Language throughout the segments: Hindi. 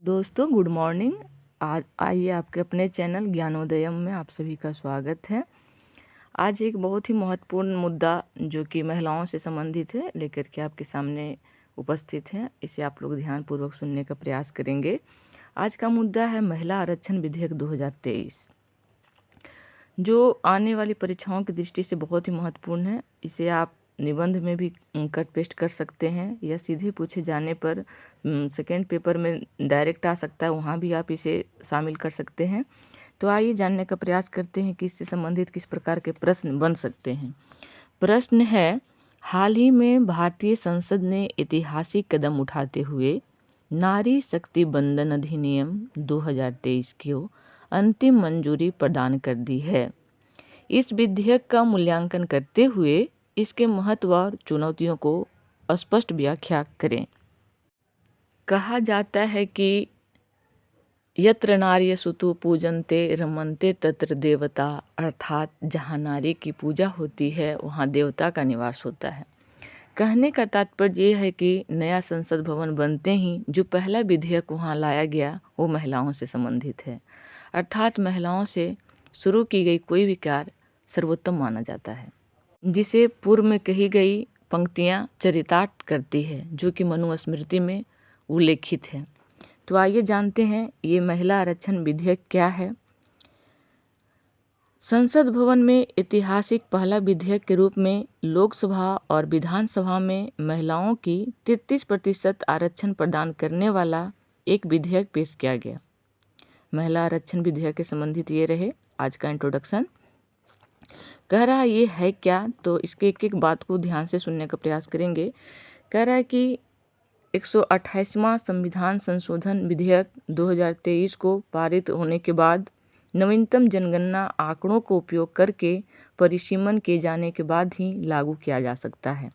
दोस्तों गुड मॉर्निंग। आज आइए आपके अपने चैनल ज्ञानोदयम में आप सभी का स्वागत है। आज एक बहुत ही महत्वपूर्ण मुद्दा जो कि महिलाओं से संबंधित है लेकर के आपके सामने उपस्थित है। इसे आप लोग ध्यानपूर्वक सुनने का प्रयास करेंगे। आज का मुद्दा है महिला आरक्षण विधेयक 2023, जो आने वाली परीक्षाओं की दृष्टि से बहुत ही महत्वपूर्ण है। इसे आप निबंध में भी कट पेस्ट कर सकते हैं या सीधे पूछे जाने पर सेकेंड पेपर में डायरेक्ट आ सकता है, वहाँ भी आप इसे शामिल कर सकते हैं। तो आइए जानने का प्रयास करते हैं कि इससे संबंधित किस प्रकार के प्रश्न बन सकते हैं। प्रश्न है, हाल ही में भारतीय संसद ने ऐतिहासिक कदम उठाते हुए नारी शक्ति बंधन अधिनियम 2023 को अंतिम मंजूरी प्रदान कर दी है। इस विधेयक का मूल्यांकन करते हुए इसके महत्व और चुनौतियों को स्पष्ट व्याख्या करें। कहा जाता है कि यत्र नार्यस्तु पूजन्ते रमन्ते तत्र देवता, अर्थात जहाँ नारी की पूजा होती है वहाँ देवता का निवास होता है। कहने का तात्पर्य ये है कि नया संसद भवन बनते ही जो पहला विधेयक वहाँ लाया गया वो महिलाओं से संबंधित है, अर्थात महिलाओं से शुरू की गई कोई भी कार्य सर्वोत्तम माना जाता है, जिसे पूर्व में कही गई पंक्तियाँ चरितार्थ करती है जो कि मनुस्मृति में उल्लेखित है। तो आइए जानते हैं ये महिला आरक्षण विधेयक क्या है। संसद भवन में ऐतिहासिक पहला विधेयक के रूप में लोकसभा और विधानसभा में महिलाओं की 33% आरक्षण प्रदान करने वाला एक विधेयक पेश किया गया। महिला आरक्षण विधेयक के संबंधित ये रहे आज का इंट्रोडक्शन। कह रहा ये है क्या, तो इसके एक एक बात को ध्यान से सुनने का प्रयास करेंगे। कह रहा है कि 128वां संविधान संशोधन विधेयक 2023 को पारित होने के बाद नवीनतम जनगणना आंकड़ों को उपयोग करके परिसीमन किए जाने के बाद ही लागू किया जा सकता है।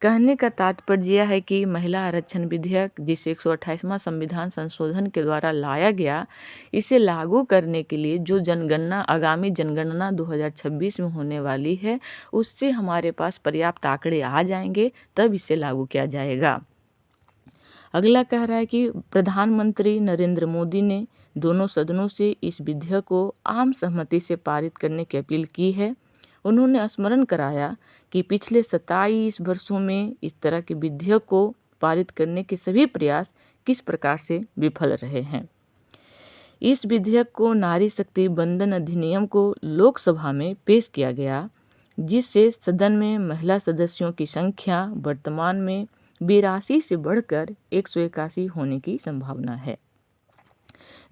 कहने का तात्पर्य यह है कि महिला आरक्षण विधेयक जिसे 128वां संविधान संशोधन के द्वारा लाया गया, इसे लागू करने के लिए जो जनगणना आगामी जनगणना 2026 में होने वाली है उससे हमारे पास पर्याप्त आंकड़े आ जाएंगे, तब इसे लागू किया जाएगा। अगला कह रहा है कि प्रधानमंत्री नरेंद्र मोदी ने दोनों सदनों से इस विधेयक को आम सहमति से पारित करने की अपील की है। उन्होंने स्मरण कराया कि पिछले 27 वर्षों में इस तरह के विधेयक को पारित करने के सभी प्रयास किस प्रकार से विफल रहे हैं। इस विधेयक को नारी शक्ति बंधन अधिनियम को लोकसभा में पेश किया गया, जिससे सदन में महिला सदस्यों की संख्या वर्तमान में 82 से बढ़कर 181 होने की संभावना है,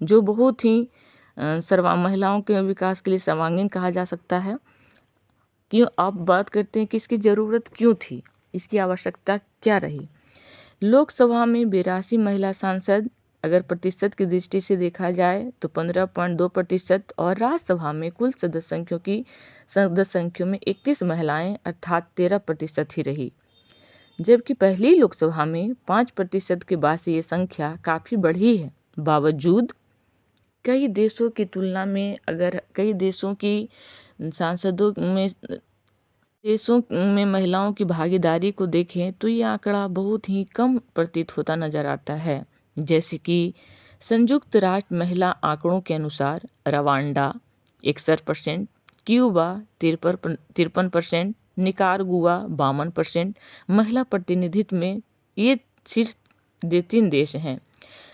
जो बहुत ही महिलाओं के विकास के लिए सर्वांगीण कहा जा सकता है। क्यों आप बात करते हैं कि इसकी ज़रूरत क्यों थी, इसकी आवश्यकता क्या रही। लोकसभा में 82 महिला सांसद अगर प्रतिशत की दृष्टि से देखा जाए तो 15.2% और राज्यसभा में कुल सदस्य संख्या में 31 महिलाएं अर्थात 13% ही रही, जबकि पहली लोकसभा में 5% के बाद से ये संख्या काफ़ी बढ़ी है। बावजूद कई देशों की तुलना में अगर कई देशों की देशों में महिलाओं की भागीदारी को देखें तो ये आंकड़ा बहुत ही कम प्रतीत होता नजर आता है। जैसे कि संयुक्त राष्ट्र महिला आंकड़ों के अनुसार रवांडा 61%, क्यूबा 53%, निकारागुआ 52% महिला प्रतिनिधित्व में ये शीर्ष 3 देश हैं।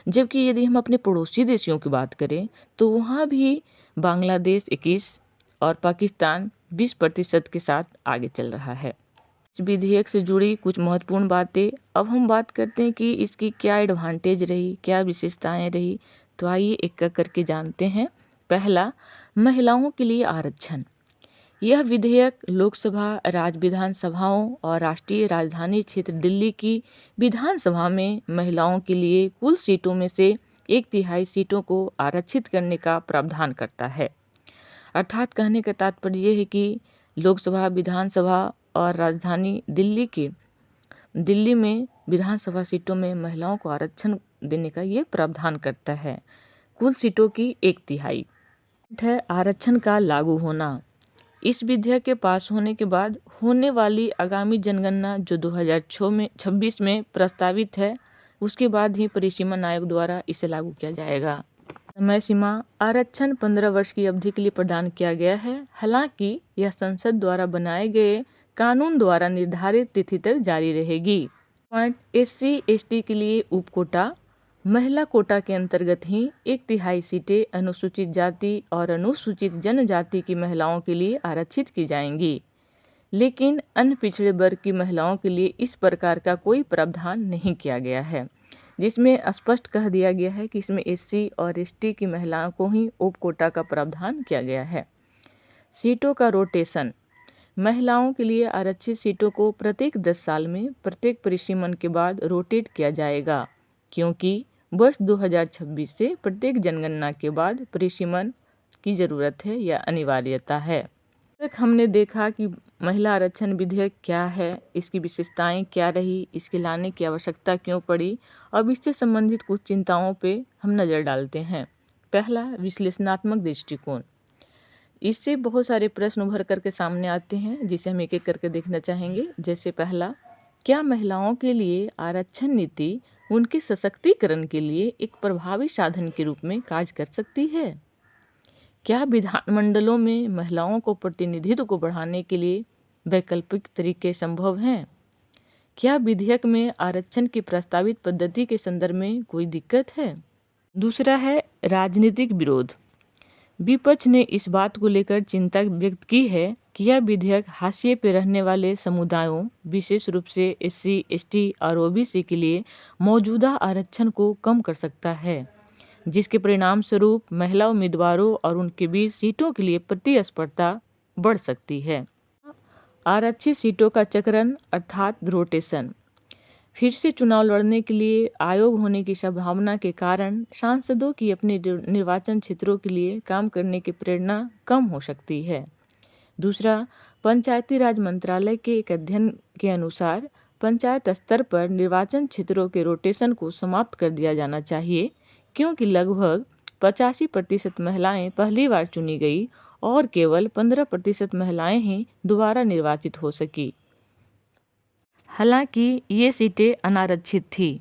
जबकि यदि हम अपने पड़ोसी देशों की बात करें तो वहाँ भी बांग्लादेश 21 और पाकिस्तान 20% के साथ आगे चल रहा है। इस विधेयक से जुड़ी कुछ महत्वपूर्ण बातें अब हम बात करते हैं कि इसकी क्या एडवांटेज रही, क्या विशेषताएं रही। तो आइए एक एक करके जानते हैं। पहला, महिलाओं के लिए आरक्षण। यह विधेयक लोकसभा, राज्य विधानसभाओं और राष्ट्रीय राजधानी क्षेत्र दिल्ली की विधानसभा में महिलाओं के लिए कुल सीटों में से 1/3 सीटों को आरक्षित करने का प्रावधान करता है। अर्थात कहने का तात्पर्य यह है कि लोकसभा, विधानसभा और राजधानी दिल्ली में विधानसभा सीटों में महिलाओं को आरक्षण देने का ये प्रावधान करता है, कुल सीटों की 1/3 है। आरक्षण का लागू होना। इस विधेयक के पास होने के बाद होने वाली आगामी जनगणना जो 2026 में प्रस्तावित है, उसके बाद ही परिसीमन आयोग द्वारा इसे लागू किया जाएगा। समय सीमा आरक्षण 15 वर्ष की अवधि के लिए प्रदान किया गया है। हालांकि यह संसद द्वारा बनाए गए कानून द्वारा निर्धारित तिथि तक जारी रहेगी। पॉइंट SC/ST के लिए उप कोटा। महिला कोटा के अंतर्गत ही 1/3 सीटें अनुसूचित जाति और अनुसूचित जनजाति की महिलाओं के लिए आरक्षित की जाएंगी, लेकिन अन्य पिछड़े वर्ग की महिलाओं के लिए इस प्रकार का कोई प्रावधान नहीं किया गया है, जिसमें स्पष्ट कह दिया गया है कि इसमें SC और ST की महिलाओं को ही उप कोटा का प्रावधान किया गया है। सीटों का रोटेशन। महिलाओं के लिए आरक्षित सीटों को प्रत्येक 10 साल में प्रत्येक परिसीमन के बाद रोटेट किया जाएगा, क्योंकि वर्ष 2026 से प्रत्येक जनगणना के बाद परिसीमन की ज़रूरत है या अनिवार्यता है। तक हमने देखा कि महिला आरक्षण विधेयक क्या है, इसकी विशेषताएं क्या रही, इसके लाने की आवश्यकता क्यों पड़ी। अब इससे संबंधित कुछ चिंताओं पे हम नज़र डालते हैं। पहला, विश्लेषणात्मक दृष्टिकोण। इससे बहुत सारे प्रश्न उभर करके सामने आते हैं, जिसे हम एक एक करके देखना चाहेंगे। जैसे पहला, क्या महिलाओं के लिए आरक्षण नीति उनके सशक्तिकरण के लिए एक प्रभावी साधन के रूप में कार्य कर सकती है? क्या विधानमंडलों में महिलाओं को प्रतिनिधित्व को बढ़ाने के लिए वैकल्पिक तरीके संभव हैं? क्या विधेयक में आरक्षण की प्रस्तावित पद्धति के संदर्भ में कोई दिक्कत है? दूसरा है राजनीतिक विरोध। विपक्ष ने इस बात को लेकर चिंता व्यक्त की है कि यह विधेयक हाशिए पर रहने वाले समुदायों, विशेष रूप से SC, ST और OBC के लिए मौजूदा आरक्षण को कम कर सकता है, जिसके परिणाम स्वरूप महिला उम्मीदवारों और उनके बीच सीटों के लिए प्रतिस्पर्धा बढ़ सकती है। आरक्षित सीटों का चक्रण अर्थात रोटेशन। फिर से चुनाव लड़ने के लिए आयोग होने की संभावना के कारण सांसदों की अपने निर्वाचन क्षेत्रों के लिए काम करने की प्रेरणा कम हो सकती है। दूसरा, पंचायती राज मंत्रालय के एक अध्ययन के अनुसार पंचायत स्तर पर निर्वाचन क्षेत्रों के रोटेशन को समाप्त कर दिया जाना चाहिए, क्योंकि लगभग 85% महिलाएं पहली बार चुनी गई और केवल 15% महिलाएं ही दोबारा निर्वाचित हो सकी। हालांकि ये सीटें अनारक्षित थी।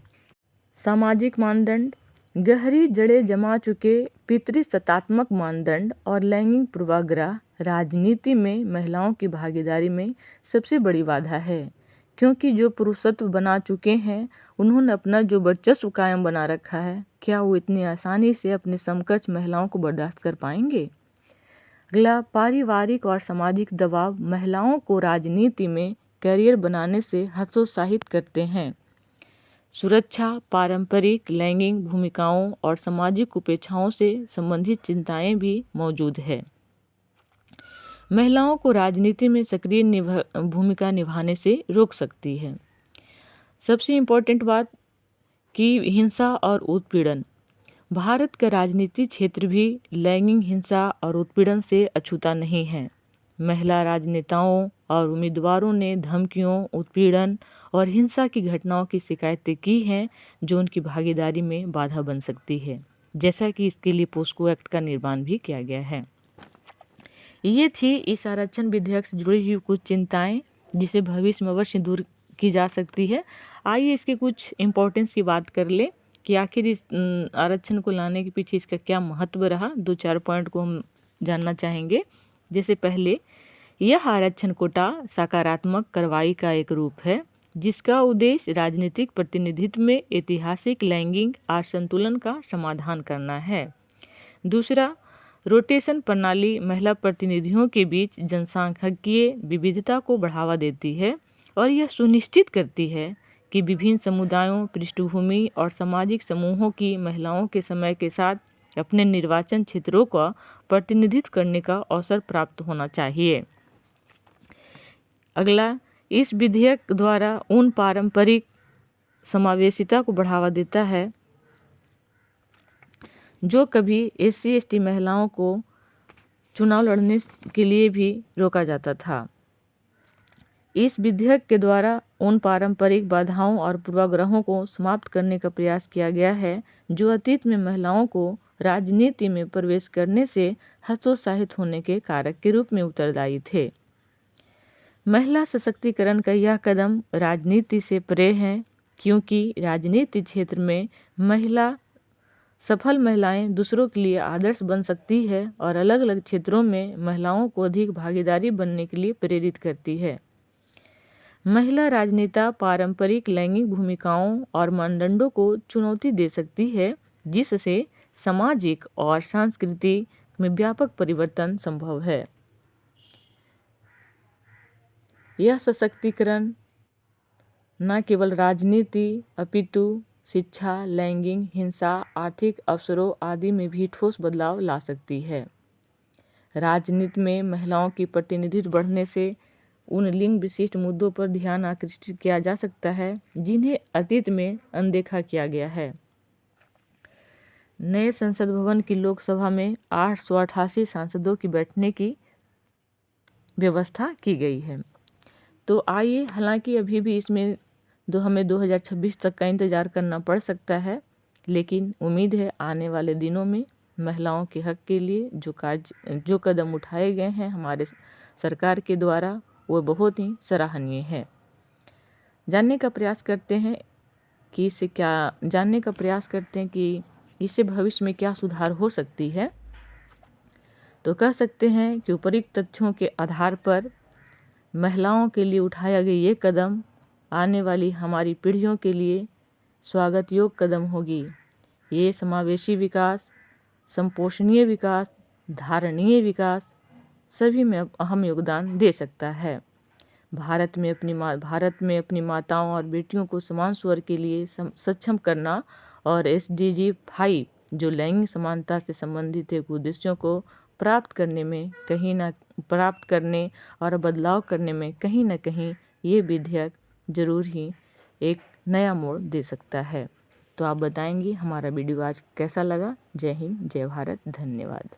सामाजिक मानदंड। गहरी जड़ें जमा चुके पितृसत्तात्मक मानदंड और लैंगिक पूर्वाग्रह राजनीति में महिलाओं की भागीदारी में सबसे बड़ी बाधा है, क्योंकि जो पुरुषत्व बना चुके हैं उन्होंने अपना जो वर्चस्व कायम बना रखा है, क्या वो इतनी आसानी से अपने समकक्ष महिलाओं को बर्दाश्त कर पाएंगे? अगला, पारिवारिक और सामाजिक दबाव महिलाओं को राजनीति में करियर बनाने से हतोत्साहित करते हैं। सुरक्षा, पारंपरिक लैंगिक भूमिकाओं और सामाजिक उपेक्षाओं से संबंधित चिंताएं भी मौजूद है। महिलाओं को राजनीति में सक्रिय भूमिका निभाने से रोक सकती है। सबसे इम्पोर्टेंट बात कि हिंसा और उत्पीड़न। भारत का राजनीति क्षेत्र भी लैंगिक हिंसा और उत्पीड़न से अछूता नहीं है। महिला राजनेताओं और उम्मीदवारों ने धमकियों, उत्पीड़न और हिंसा की घटनाओं की शिकायतें की हैं, जो उनकी भागीदारी में बाधा बन सकती है, जैसा कि इसके लिए पोस्को एक्ट का निर्माण भी किया गया है। ये थी इस आरक्षण विधेयक से जुड़ी हुई कुछ चिंताएं, जिसे भविष्य में अवश्य दूर की जा सकती है। आइए इसके कुछ इम्पोर्टेंस की बात कर ले कि आखिर इस आरक्षण को लाने के पीछे इसका क्या महत्व रहा। 2-4 पॉइंट को हम जानना चाहेंगे। जैसे पहले, यह आरक्षण कोटा सकारात्मक कार्रवाई का एक रूप है, जिसका उद्देश्य राजनीतिक प्रतिनिधित्व में ऐतिहासिक लैंगिक असंतुलन का समाधान करना है। दूसरा, रोटेशन प्रणाली महिला प्रतिनिधियों के बीच जनसांख्यिकीय विविधता को बढ़ावा देती है और यह सुनिश्चित करती है कि विभिन्न समुदायों, पृष्ठभूमि और सामाजिक समूहों की महिलाओं के समय के साथ अपने निर्वाचन क्षेत्रों का प्रतिनिधित्व करने का अवसर प्राप्त होना चाहिए। अगला, इस विधेयक द्वारा उन पारंपरिक समावेशिता को बढ़ावा देता है जो कभी SC/ST महिलाओं को चुनाव लड़ने के लिए भी रोका जाता था। इस विधेयक के द्वारा उन पारंपरिक बाधाओं और पूर्वाग्रहों को समाप्त करने का प्रयास किया गया है, जो अतीत में महिलाओं को राजनीति में प्रवेश करने से हतोत्साहित होने के कारक के रूप में उत्तरदायी थे। महिला सशक्तिकरण का यह कदम राजनीति से परे है। क्योंकि राजनीति क्षेत्र में सफल महिलाएं दूसरों के लिए आदर्श बन सकती है और अलग अलग क्षेत्रों में महिलाओं को अधिक भागीदारी बनने के लिए प्रेरित करती है। महिला राजनेता पारंपरिक लैंगिक भूमिकाओं और मानदंडों को चुनौती दे सकती है, जिससे सामाजिक और सांस्कृतिक में व्यापक परिवर्तन संभव है। यह सशक्तिकरण न केवल राजनीति अपितु शिक्षा, लैंगिक हिंसा, आर्थिक अवसरों आदि में भी ठोस बदलाव ला सकती है। राजनीति में महिलाओं की प्रतिनिधित्व बढ़ने से उन लिंग विशिष्ट मुद्दों पर ध्यान आकृष्ट किया जा सकता है जिन्हें अतीत में अनदेखा किया गया है। नए संसद भवन की लोकसभा में 888 सांसदों की बैठने की व्यवस्था की गई है। तो आइए, हालांकि अभी भी इसमें हमें 2026 तक का इंतज़ार करना पड़ सकता है, लेकिन उम्मीद है आने वाले दिनों में महिलाओं के हक के लिए जो कदम उठाए गए हैं हमारे सरकार के द्वारा, वो बहुत ही सराहनीय है। जानने का प्रयास करते हैं कि इससे भविष्य में क्या सुधार हो सकती है। तो कह सकते हैं कि उपरोक्त तथ्यों के आधार पर महिलाओं के लिए उठाया गया ये कदम आने वाली हमारी पीढ़ियों के लिए स्वागत योग्य कदम होगी। ये समावेशी विकास, संपोषणीय विकास, धारणीय विकास सभी में अहम योगदान दे सकता है। भारत में अपनी माताओं और बेटियों को समान स्वर के लिए सक्षम करना और SDG 5 जो लैंगिक समानता से संबंधित एक उद्देश्यों को प्राप्त करने और बदलाव करने में कहीं न कहीं ये विधेयक जरूर ही एक नया मोड़ दे सकता है। तो आप बताएंगे हमारा वीडियो आज कैसा लगा। जय हिंद, जय भारत, धन्यवाद।